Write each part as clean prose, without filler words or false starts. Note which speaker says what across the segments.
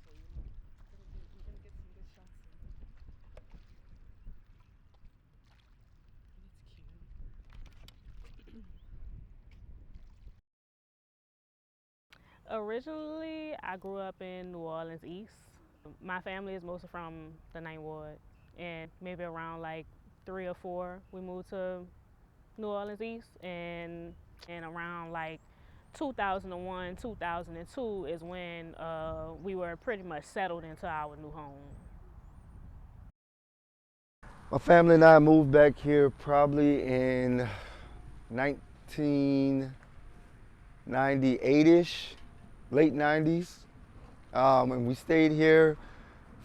Speaker 1: so we're gonna get some good shots in. It's cute. Originally, I grew up in New Orleans East. My family is mostly from the Ninth Ward, and maybe around like 3 or 4, we moved to New Orleans East, and around like 2001, 2002 is when we were pretty much settled into our new home.
Speaker 2: My family and I moved back here probably in 1998-ish, late 90s. And we stayed here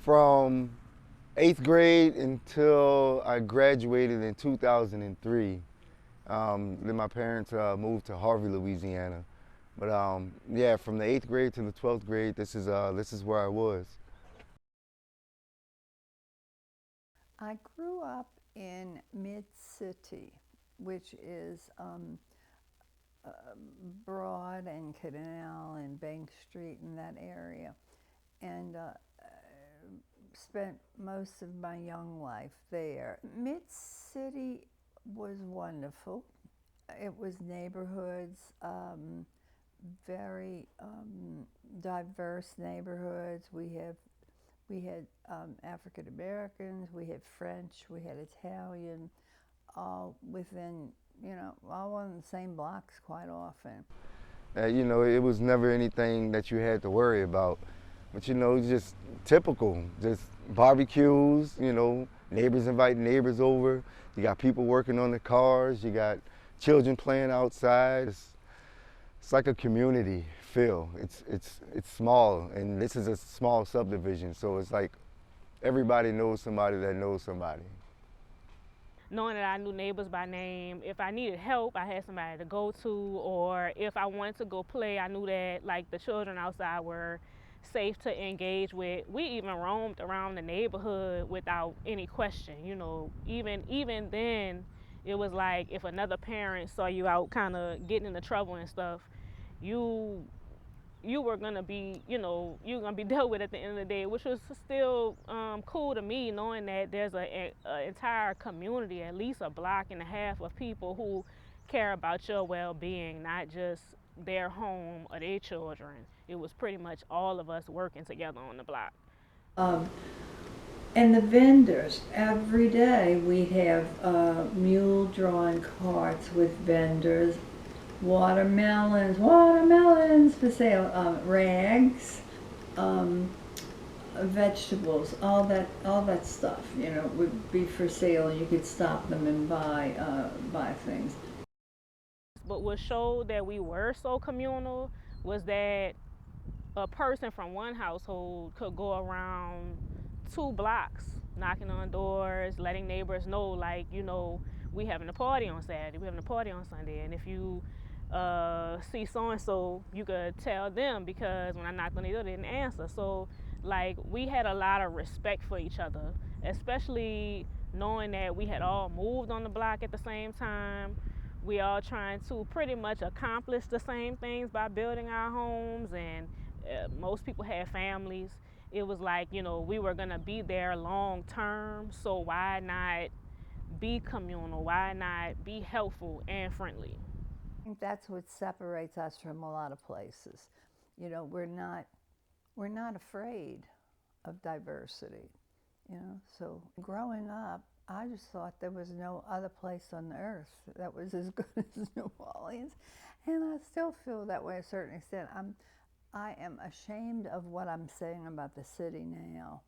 Speaker 2: from 8th grade until I graduated in 2003. Then my parents moved to Harvey, Louisiana. But yeah, from the 8th grade to the 12th grade, this is where I was.
Speaker 3: I grew up in Mid-City, which is Broad and Canal and Bank Street in that area, and spent most of my young life there. Mid-City was wonderful. It was neighborhoods, very diverse neighborhoods. We had African Americans, we had French, we had Italian, all within, all on the same blocks quite often.
Speaker 2: It was never anything that you had to worry about. But it's just typical, just barbecues, neighbors inviting neighbors over. You got people working on the cars, you got children playing outside. It's like a community feel. It's small, and this is a small subdivision, so it's like everybody knows somebody that knows somebody.
Speaker 1: Knowing that I knew neighbors by name, if I needed help, I had somebody to go to, or if I wanted to go play, I knew that like the children outside were safe to engage with. We even roamed around the neighborhood without any question. Even then, it was like if another parent saw you out kind of getting into trouble and stuff, you you were gonna be, you're gonna be dealt with at the end of the day, which was still cool to me, knowing that there's a entire community, at least a block and a half of people who care about your well-being, not just their home or their children. It was pretty much all of us working together on the block.
Speaker 3: Um, and the vendors, every day we'd have mule-drawn carts with vendors, watermelons for sale, rags, um, vegetables, all that stuff, would be for sale. You could stop them and buy things.
Speaker 1: But what showed that we were so communal was that a person from one household could go around 2 blocks knocking on doors, letting neighbors know, like, we having a party on Saturday, we having a party on Sunday, and if you see so and so, you could tell them, because when I knocked on the door, they didn't answer. So, like, we had a lot of respect for each other, especially knowing that we had all moved on the block at the same time. We all trying to pretty much accomplish the same things by building our homes, and most people had families. It was like, we were gonna be there long term, so why not be communal? Why not be helpful and friendly?
Speaker 3: I think that's what separates us from a lot of places. We're not afraid of diversity. So growing up, I just thought there was no other place on the earth that was as good as New Orleans, and I still feel that way to a certain extent. I am ashamed of what I'm saying about the city now.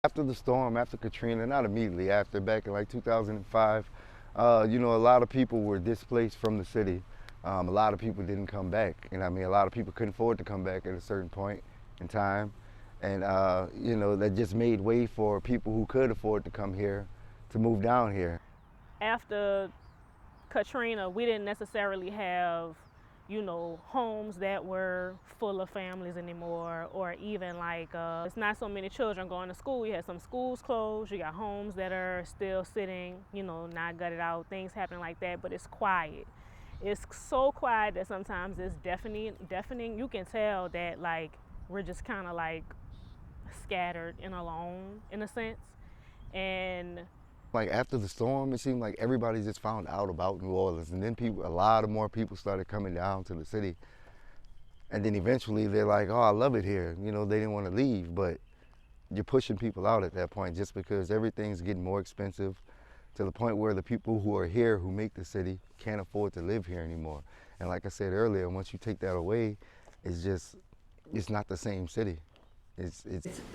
Speaker 2: After the storm, after Katrina, not immediately after, back in like 2005, a lot of people were displaced from the city. A lot of people didn't come back, and I mean, a lot of people couldn't afford to come back at a certain point in time, and that just made way for people who could afford to come here to move down here.
Speaker 1: After Katrina, we didn't necessarily have, homes that were full of families anymore, or even like it's not so many children going to school. You had some schools closed. You got homes that are still sitting, not gutted out, things happening like that, but it's quiet. It's so quiet that sometimes it's deafening. You can tell that like we're just kind of like scattered and alone in a sense. And
Speaker 2: Like after the storm, it seemed like everybody just found out about New Orleans, and then a lot of more people started coming down to the city. And then eventually they're like, "Oh, I love it here." You know, they didn't want to leave, but you're pushing people out at that point just because everything's getting more expensive to the point where the people who are here who make the city can't afford to live here anymore. And like I said earlier, once you take that away, it's not the same city.
Speaker 3: It's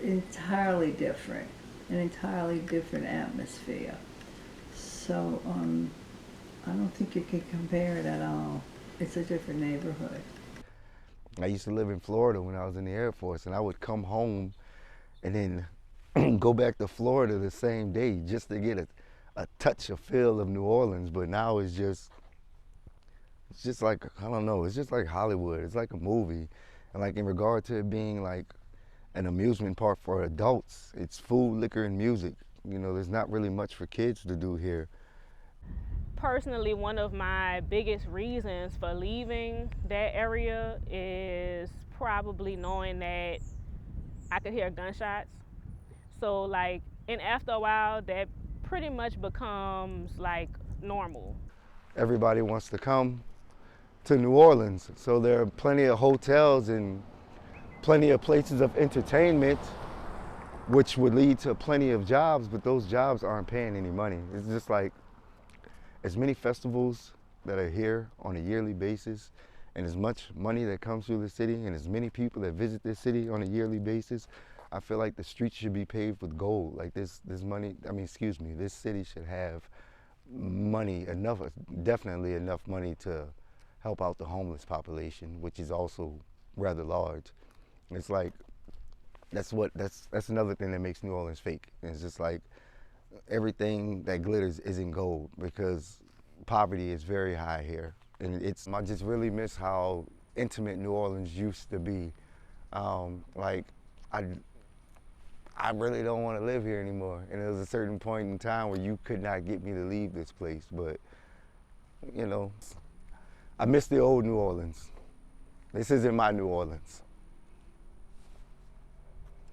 Speaker 3: entirely different, an entirely different atmosphere. So I don't think you can compare it at all. It's a different neighborhood.
Speaker 2: I used to live in Florida when I was in the Air Force, and I would come home and then go back to Florida the same day just to get a touch, a feel of New Orleans. But now it's just like, I don't know, it's just like Hollywood. It's like a movie. And like in regard to it being like an amusement park for adults, it's food, liquor, and music. You know, there's not really much for kids to do here.
Speaker 1: personally, one of my biggest reasons for leaving that area is probably knowing that I could hear gunshots. So like, and after a while, that pretty much becomes like normal.
Speaker 2: Everybody wants to come to New Orleans, so there are plenty of hotels and plenty of places of entertainment, which would lead to plenty of jobs, but those jobs aren't paying any money. It's just like as many festivals that are here on a yearly basis, and as much money that comes through the city, and as many people that visit this city on a yearly basis, I feel like the streets should be paved with gold. Like this money, I mean, excuse me, this city should have money enough, definitely enough money to help out the homeless population, which is also rather large. It's like that's another thing that makes New Orleans fake. It's just like everything that glitters isn't gold because poverty is very high here. And I just really miss how intimate New Orleans used to be. Like, I really don't want to live here anymore. And there was a certain point in time where you could not get me to leave this place. But, you know, I miss the old New Orleans. This isn't my New Orleans.